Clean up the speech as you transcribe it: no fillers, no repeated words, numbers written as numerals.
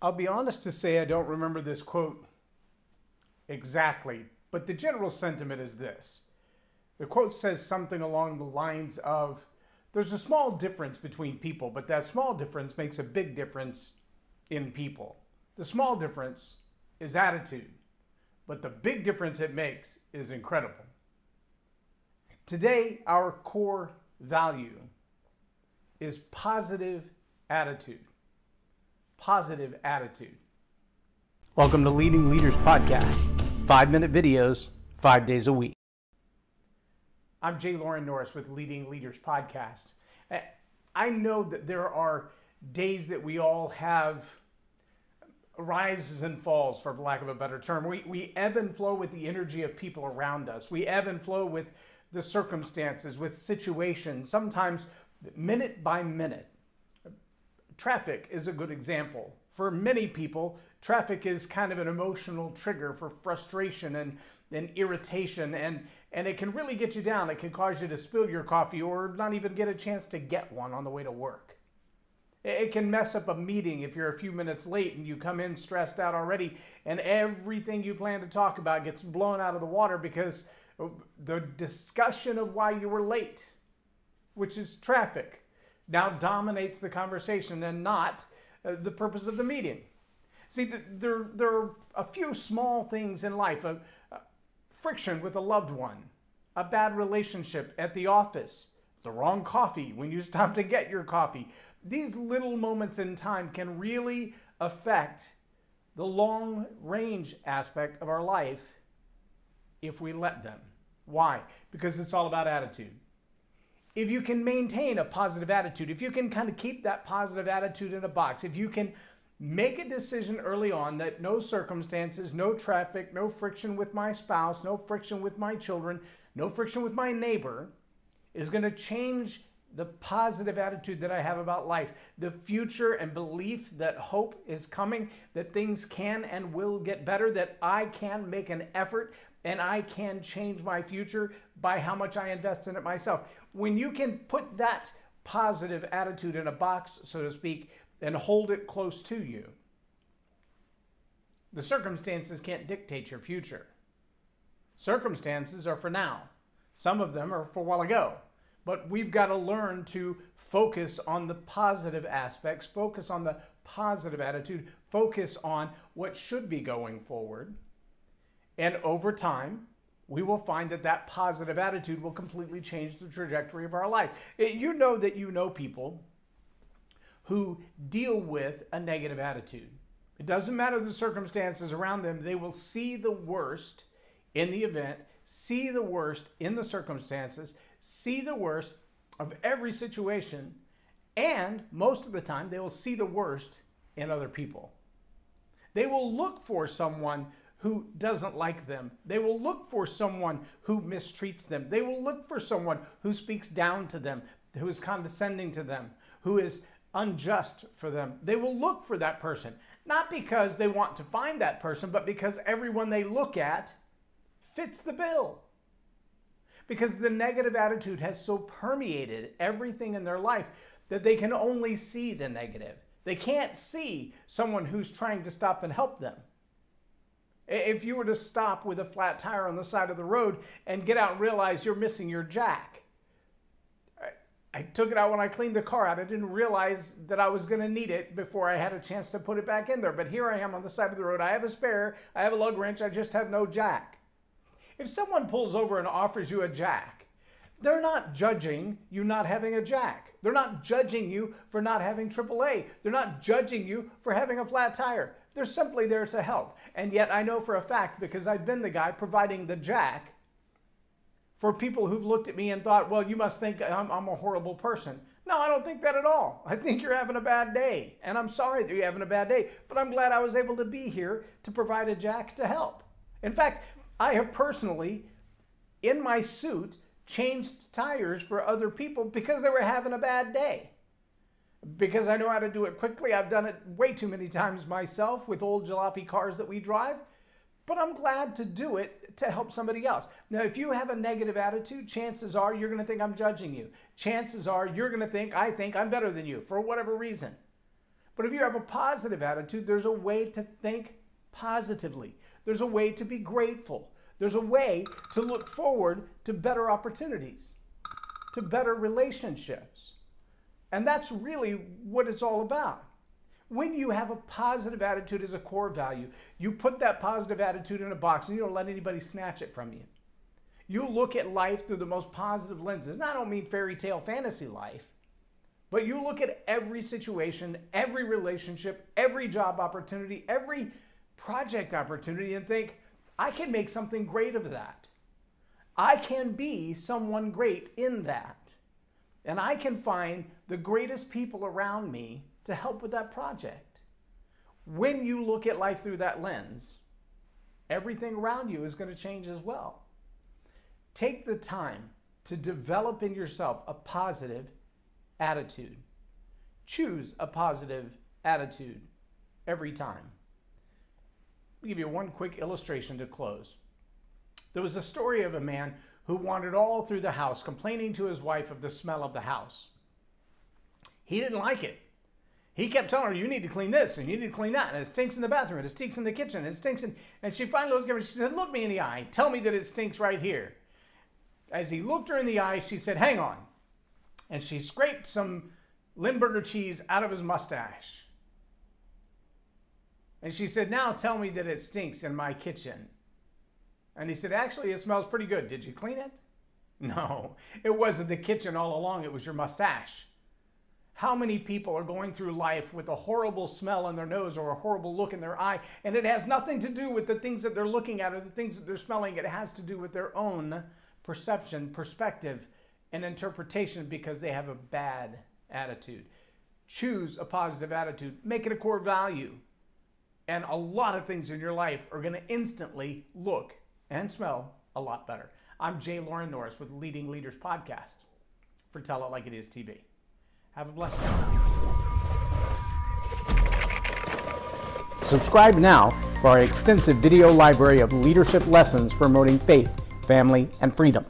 I'll be honest to say I don't remember this quote exactly, but the general sentiment is this. The quote says something along the lines of, there's a small difference between people, but that small difference makes a big difference in people. The small difference is attitude, but the big difference it makes is incredible. Today, our core value is positive attitude. Positive attitude. Welcome to Leading Leaders Podcast. 5-minute videos, 5 days a week. I'm J Loren Norris with Leading Leaders Podcast. I know that there are days that we all have rises and falls, for lack of a better term. We ebb and flow with the energy of people around us. We ebb and flow with the circumstances, with situations, sometimes minute by minute. Traffic is a good example. For many people, traffic is kind of an emotional trigger for frustration and irritation, and it can really get you down. It can cause you to spill your coffee or not even get a chance to get one on the way to work. It can mess up a meeting if you're a few minutes late and you come in stressed out already, and everything you plan to talk about gets blown out of the water because the discussion of why you were late, which is traffic, now dominates the conversation and not the purpose of the meeting. See, there are a few small things in life, friction with a loved one, a bad relationship at the office, the wrong coffee when you stop to get your coffee. These little moments in time can really affect the long-range aspect of our life if we let them. Why? Because it's all about attitude. If you can maintain a positive attitude, if you can kind of keep that positive attitude in a box, if you can make a decision early on that no circumstances, no traffic, no friction with my spouse, no friction with my children, no friction with my neighbor is going to change the positive attitude that I have about life, the future and belief that hope is coming, that things can and will get better, that I can make an effort and I can change my future by how much I invest in it myself. When you can put that positive attitude in a box, so to speak, and hold it close to you, the circumstances can't dictate your future. Circumstances are for now. Some of them are for a while ago. But we've got to learn to focus on the positive aspects, focus on the positive attitude, focus on what should be going forward. And over time, we will find that that positive attitude will completely change the trajectory of our life. You know that you know people who deal with a negative attitude. It doesn't matter the circumstances around them. They will see the worst in the event, see the worst in the circumstances, see the worst of every situation, and most of the time they will see the worst in other people. They will look for someone who doesn't like them. They will look for someone who mistreats them. They will look for someone who speaks down to them, who is condescending to them, who is unjust for them. They will look for that person, not because they want to find that person, but because everyone they look at fits the bill. Because the negative attitude has so permeated everything in their life that they can only see the negative. They can't see someone who's trying to stop and help them. If you were to stop with a flat tire on the side of the road and get out and realize you're missing your jack. I took it out when I cleaned the car out. I didn't realize that I was going to need it before I had a chance to put it back in there. But here I am on the side of the road. I have a spare. I have a lug wrench. I just have no jack. If someone pulls over and offers you a jack, they're not judging you not having a jack. They're not judging you for not having AAA. They're not judging you for having a flat tire. They're simply there to help. And yet I know for a fact, because I've been the guy providing the jack for people who've looked at me and thought, well, you must think I'm a horrible person. No, I don't think that at all. I think you're having a bad day. And I'm sorry that you're having a bad day, but I'm glad I was able to be here to provide a jack to help. In fact, I have personally, in my suit, changed tires for other people because they were having a bad day. Because I know how to do it quickly. I've done it way too many times myself with old jalopy cars that we drive. But I'm glad to do it to help somebody else. Now, if you have a negative attitude, chances are you're going to think I'm judging you. Chances are you're going to think I think I'm better than you for whatever reason. But if you have a positive attitude, there's a way to think positively. There's a way to be grateful. There's a way to look forward to better opportunities, to better relationships. And that's really what it's all about. When you have a positive attitude as a core value, you put that positive attitude in a box and you don't let anybody snatch it from you. You look at life through the most positive lenses. And I don't mean fairy tale fantasy life, but you look at every situation, every relationship, every job opportunity, every project opportunity and think, I can make something great of that. I can be someone great in that. And I can find the greatest people around me to help with that project. When you look at life through that lens, everything around you is going to change as well. Take the time to develop in yourself a positive attitude. Choose a positive attitude every time. I'll give you one quick illustration to close. There was a story of a man who wandered all through the house complaining to his wife of the smell of the house. He didn't like it. He kept telling her, you need to clean this and you need to clean that, and it stinks in the bathroom, and it stinks in the kitchen, and it stinks in... And she finally looked at him and she said, look me in the eye. Tell me that it stinks right here. As he looked her in the eye, she said, hang on. And she scraped some Limburger cheese out of his mustache. And she said, now tell me that it stinks in my kitchen. And he said, actually, it smells pretty good. Did you clean it? No, it wasn't the kitchen all along. It was your mustache. How many people are going through life with a horrible smell in their nose or a horrible look in their eye, and it has nothing to do with the things that they're looking at or the things that they're smelling. It has to do with their own perception, perspective, and interpretation because they have a bad attitude. Choose a positive attitude. Make it a core value. And a lot of things in your life are going to instantly look and smell a lot better. I'm J Loren Norris with Leading Leaders Podcast for Tell It Like It Is TV. Have a blessed day. Subscribe now for our extensive video library of leadership lessons promoting faith, family, and freedom.